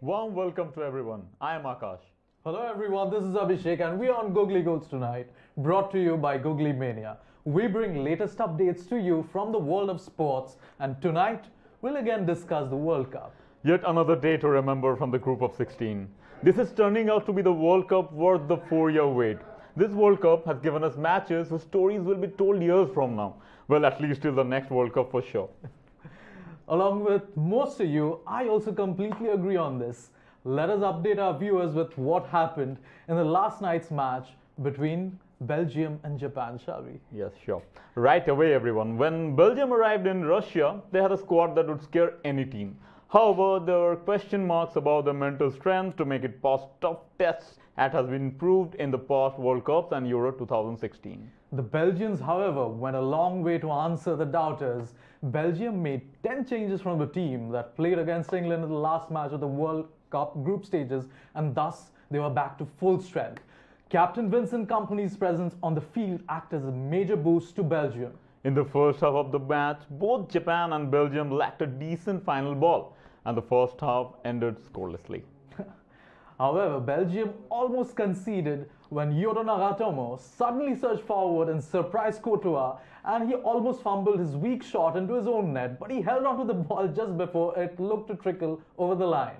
Warm welcome to everyone. I am Akash. Hello everyone, this is Abhishek and we are on Googly Goals tonight, brought to you by Googly Mania. We bring latest updates to you from the world of sports, and tonight we'll again discuss the World Cup. Yet another day to remember from the group of 16. This is turning out to be the World Cup worth the 4-year wait. This World Cup has given us matches whose stories will be told years from now. Well, at least till the next World Cup for sure. Along with most of you, I also completely agree on this. Let us update our viewers with what happened in the last night's match between Belgium and Japan, shall we? Yes, sure. Right away, everyone. When Belgium arrived in Russia, they had a squad that would scare any team. However, there were question marks about their mental strength to make it past tough tests that has been proved in the past World Cups and Euro 2016. The Belgians, however, went a long way to answer the doubters. Belgium made 10 changes from the team that played against England in the last match of the World Cup group stages, and thus they were back to full strength. Captain Vincent Kompany's presence on the field acted as a major boost to Belgium. In the first half of the match, both Japan and Belgium lacked a decent final ball, and the first half ended scorelessly. However, Belgium almost conceded when Yoto Nagatomo suddenly surged forward and surprised Courtois, and he almost fumbled his weak shot into his own net, but he held onto the ball just before it looked to trickle over the line.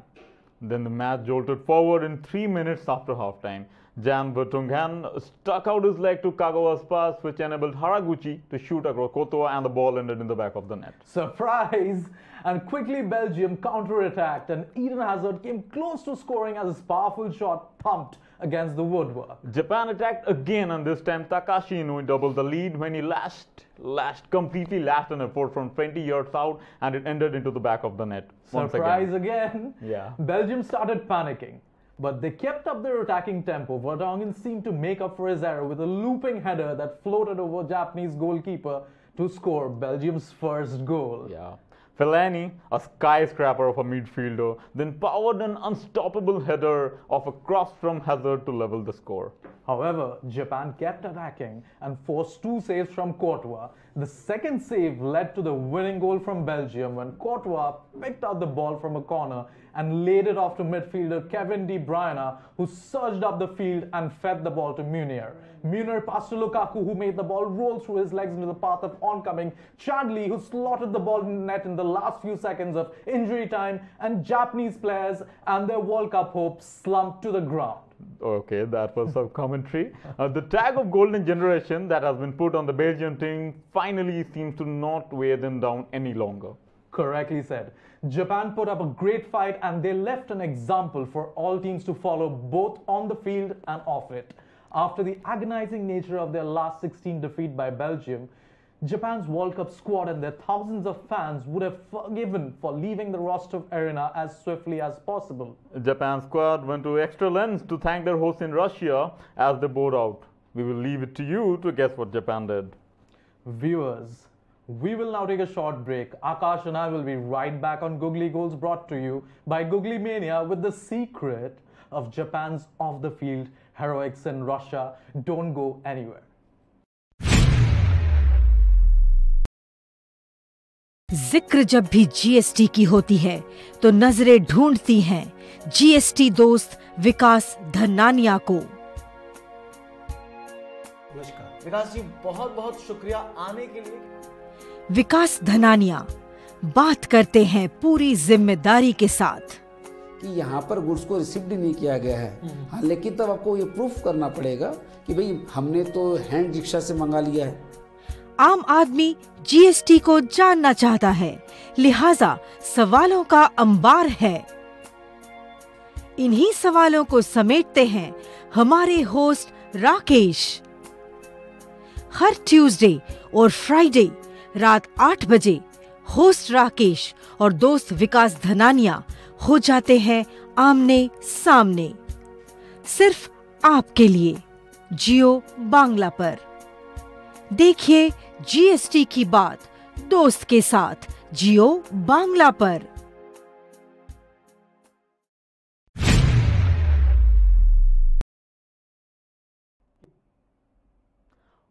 Then the match jolted forward in 3 minutes after halftime. Jan Vertonghen stuck out his leg to Kagawa's pass, which enabled Haraguchi to shoot across Courtois, and the ball ended in the back of the net. Surprise! And quickly Belgium counter-attacked, and Eden Hazard came close to scoring as his powerful shot pumped against the woodwork. Japan attacked again, and this time Takashi Inoue doubled the lead when he completely lashed an effort from 20 yards out, and it ended into the back of the net. Surprise again! Yeah. Belgium started panicking, but they kept up their attacking tempo. Vertonghen seemed to make up for his error with a looping header that floated over Japanese goalkeeper to score Belgium's first goal. Yeah. Fellaini, a skyscraper of a midfielder, then powered an unstoppable header of a cross from Hazard to level the score. However, Japan kept attacking and forced 2 saves from Courtois. The second save led to the winning goal from Belgium when Courtois picked up the ball from a corner and laid it off to midfielder Kevin De Bruyne, who surged up the field and fed the ball to Munier. Munier passed to Lukaku, who made the ball roll through his legs into the path of oncoming Chadli, who slotted the ball in the net in the last few seconds of injury time, and Japanese players and their World Cup hopes slumped to the ground. Okay, that was some commentary. The tag of golden generation that has been put on the Belgian team finally seems to not weigh them down any longer. Correctly said. Japan put up a great fight, and they left an example for all teams to follow, both on the field and off it. After the agonizing nature of their last 16 defeat by Belgium, Japan's World Cup squad and their thousands of fans would have forgiven for leaving the Rostov arena as swiftly as possible. Japan's squad went to extra lengths to thank their hosts in Russia as they bowed out. We will leave it to you to guess what Japan did. Viewers, we will now take a short break. Akash and I will be right back on Googly Goals, brought to you by Googly Mania, with the secret of Japan's off-the-field heroics in Russia. Don't go anywhere. जिक्र जब भी GST की होती है तो नजरें ढूंढती हैं जीएसटी दोस्त विकास धनानिया को। नमस्कार विकास जी, बहुत बहुत शुक्रिया आने के लिए। विकास धनानिया बात करते हैं पूरी जिम्मेदारी के साथ कि यहाँ पर गुड्स को रिसीव्ड नहीं किया गया है। हाँ, लेकिन तब आपको ये प्रूफ करना पड़ेगा कि भाई हमने तो हैंड रिक्शा से मंगा लिया है। आम आदमी जीएसटी को जानना चाहता है, लिहाजा सवालों का अंबार है। इन्हीं सवालों को समेटते हैं हमारे होस्ट राकेश। हर ट्यूसडे और फ्राइडे रात 8 बजे होस्ट राकेश और दोस्त विकास धनानिया हो जाते हैं आमने सामने, सिर्फ आपके लिए जियो बांग्ला पर। देखिए जीएसटी की बात दोस्त के साथ जियो बांग्ला पर।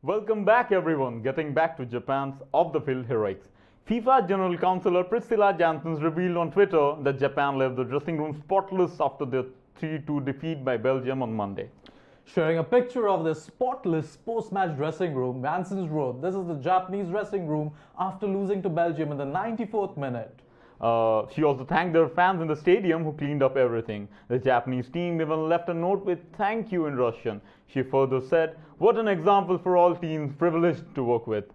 Welcome back, everyone. Getting back to Japan's off-the-field heroics. FIFA General Counsellor Priscilla Janssens revealed on Twitter that Japan left the dressing room spotless after their 3-2 defeat by Belgium on Monday. Sharing a picture of the spotless post-match dressing room, Janssens wrote, "This is the Japanese dressing room after losing to Belgium in the 94th minute." She also thanked their fans in the stadium who cleaned up everything. The Japanese team even left a note with "thank you" in Russian. She further said, "What an example for all teams privileged to work with."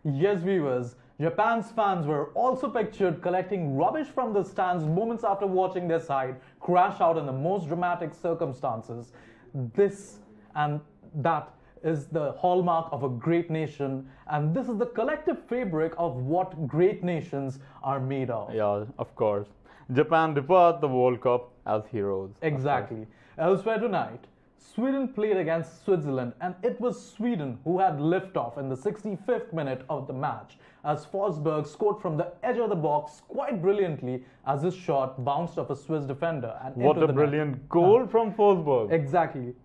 Yes, viewers, Japan's fans were also pictured collecting rubbish from the stands moments after watching their side crash out in the most dramatic circumstances. This and that is the hallmark of a great nation, and this is the collective fabric of what great nations are made of. Yeah, of course. Japan depart the World Cup as heroes. Exactly. Elsewhere tonight, Sweden played against Switzerland, and it was Sweden who had liftoff in the 65th minute of the match, as Forsberg scored from the edge of the box quite brilliantly as his shot bounced off a Swiss defender. And What into a the brilliant net. goal from Forsberg. Exactly.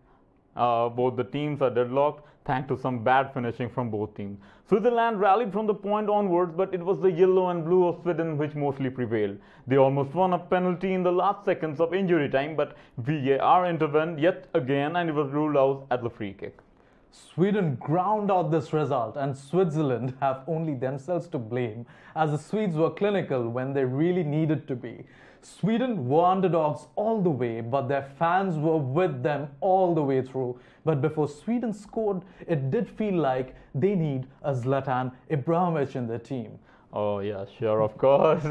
Both the teams are deadlocked thanks to some bad finishing from both teams. Switzerland rallied from the point onwards, but it was the yellow and blue of Sweden which mostly prevailed. They almost won a penalty in the last seconds of injury time, but VAR intervened yet again and it was ruled out as a free kick. Sweden ground out this result, and Switzerland have only themselves to blame, as the Swedes were clinical when they really needed to be. Sweden were underdogs all the way, but their fans were with them all the way through. But before Sweden scored, it did feel like they need a Zlatan Ibrahimovic in their team. Oh yeah, sure, of course.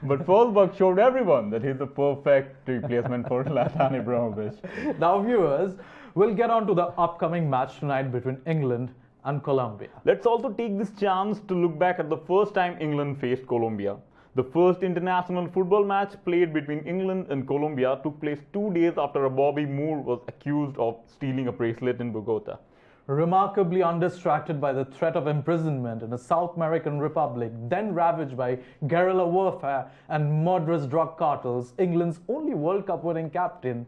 But Forsberg showed everyone that he's the perfect replacement for Zlatan Ibrahimovic. Now, viewers, we'll get on to the upcoming match tonight between England and Colombia. Let's also take this chance to look back at the first time England faced Colombia. The first international football match played between England and Colombia took place 2 days after a Bobby Moore was accused of stealing a bracelet in Bogota. Remarkably undistracted by the threat of imprisonment in a South American republic then ravaged by guerrilla warfare and murderous drug cartels, England's only World Cup winning captain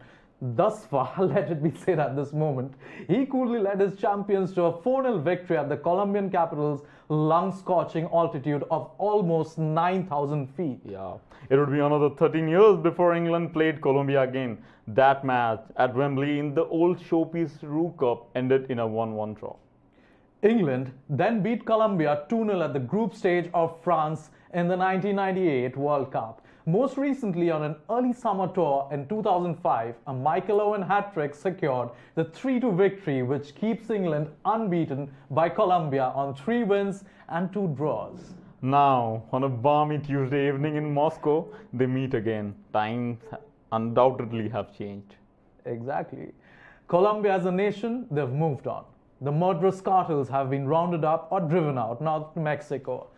thus far, let it be said at this moment, he coolly led his champions to a 4-0 victory at the Colombian capital's lung-scorching altitude of almost 9,000 feet. Yeah, it would be another 13 years before England played Colombia again. That match at Wembley in the old showpiece Rue Cup ended in a 1-1 draw. England then beat Colombia 2-0 at the group stage of France in the 1998 World Cup. Most recently, on an early summer tour in 2005, a Michael Owen hat-trick secured the 3-2 victory, which keeps England unbeaten by Colombia on 3 wins and 2 draws. Now, on a balmy Tuesday evening in Moscow, they meet again. Times undoubtedly have changed. Exactly. Colombia as a nation, they've moved on. The murderous cartels have been rounded up or driven out north to Mexico.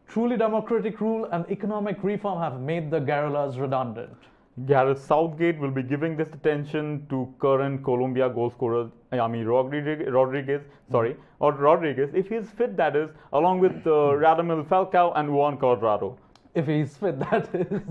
Truly democratic rule and economic reform have made the guerrillas redundant. Gareth Southgate will be giving this attention to current Colombia goal scorer Rodriguez, if he is fit, that is, along with Radamel Falcao and Juan Cuadrado. If he's fit, that is.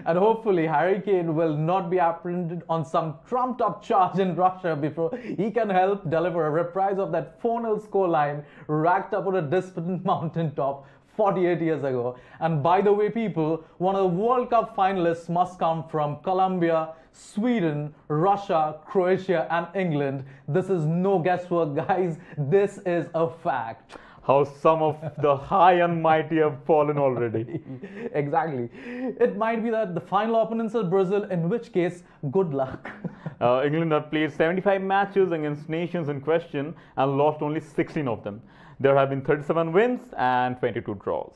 And hopefully Harry Kane will not be apprehended on some trumped-up charge in Russia before he can help deliver a reprise of that 4-0 scoreline racked up on a distant mountaintop 48 years ago. And by the way, people, one of the World Cup finalists must come from Colombia, Sweden, Russia, Croatia, and England. This is no guesswork, guys. This is a fact. How some of the high and mighty have fallen already. Exactly. It might be that the final opponents are Brazil, in which case, good luck. England have played 75 matches against nations in question and lost only 16 of them. There have been 37 wins and 22 draws.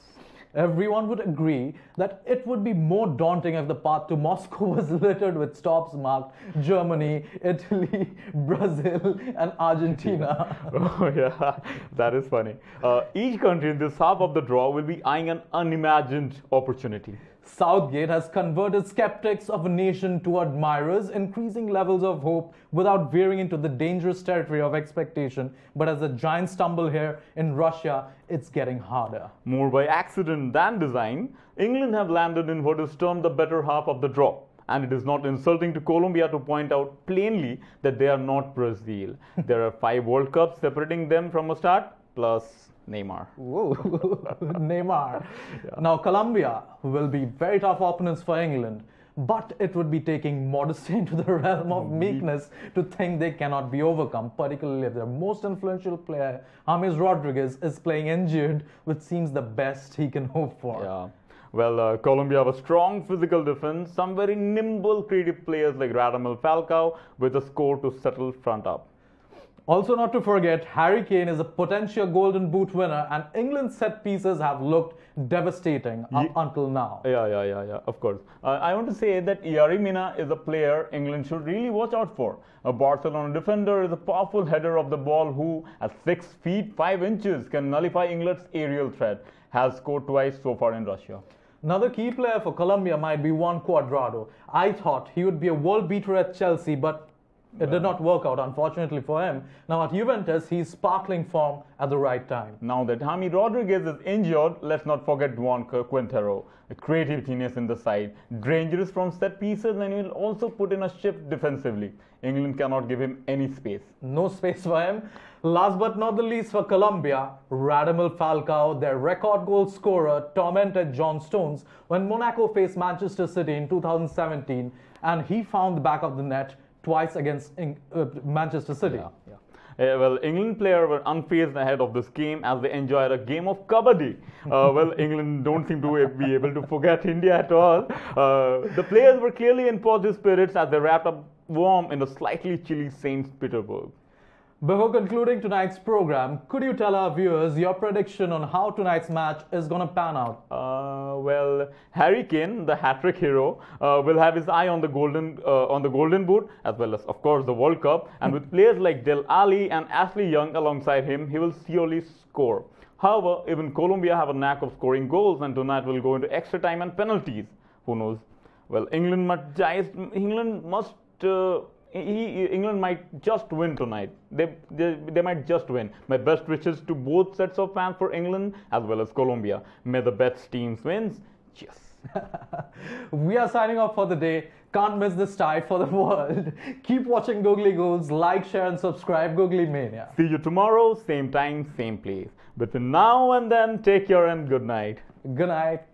Everyone would agree that it would be more daunting if the path to Moscow was littered with stops marked Germany, Italy, Brazil, and Argentina. Oh yeah, that is funny. Each country in this half of the draw will be eyeing an unimagined opportunity. Southgate has converted skeptics of a nation to admirers, increasing levels of hope without veering into the dangerous territory of expectation. But as the giants stumble here in Russia, it's getting harder. More by accident than design, England have landed in what is termed the better half of the draw. And it is not insulting to Colombia to point out plainly that they are not Brazil. There are 5 World Cups separating them from a start, plus Neymar. Whoa, Neymar. Now, Colombia will be very tough opponents for England, but it would be taking modesty into the realm of meekness to think they cannot be overcome, particularly if their most influential player, James Rodriguez, is playing injured, which seems the best he can hope for. Yeah. Well, Colombia have a strong physical defense, some very nimble, creative players like Radamel Falcao with a score to settle front up. Also, not to forget, Harry Kane is a potential Golden Boot winner, and England's set pieces have looked devastating up until now. Yeah, of course. I want to say that Yari Mina is a player England should really watch out for. A Barcelona defender is a powerful header of the ball who, at 6 feet 5 inches, can nullify England's aerial threat. Has scored twice so far in Russia. Another key player for Colombia might be Juan Cuadrado. I thought he would be a world beater at Chelsea, but it did not work out, unfortunately for him. Now at Juventus, he's sparkling form at the right time. Now that James Rodriguez is injured, let's not forget Juan Quintero, a creative genius in the side, dangerous from set pieces, and he'll also put in a shift defensively. England cannot give him any space. No space for him. Last but not the least for Colombia, Radamel Falcao, their record goal scorer, tormented John Stones when Monaco faced Manchester City in 2017, and he found the back of the net twice against Manchester City. Well, England players were unfazed ahead of this game as they enjoyed a game of kabaddi. Well, England don't seem to be able to forget India at all. The players were clearly in positive spirits as they wrapped up warm in a slightly chilly St. Petersburg. Before concluding tonight's program, could you tell our viewers your prediction on how tonight's match is going to pan out? Well, Harry Kane, the hat-trick hero, will have his eye on the golden boot, as well as, of course, the World Cup. And with players like Del Ali and Ashley Young alongside him, he will surely score. However, even Colombia have a knack of scoring goals, and tonight will go into extra time and penalties. Who knows? Well, England might just win tonight. They might just win. My best wishes to both sets of fans for England as well as Colombia. May the best teams wins. Cheers. We are signing off for the day. Can't miss this tie for the world. Keep watching Googly Goals. Like, share and subscribe. Googly Mania. See you tomorrow, same time, same place. Between now and then, take care and good night. Good night.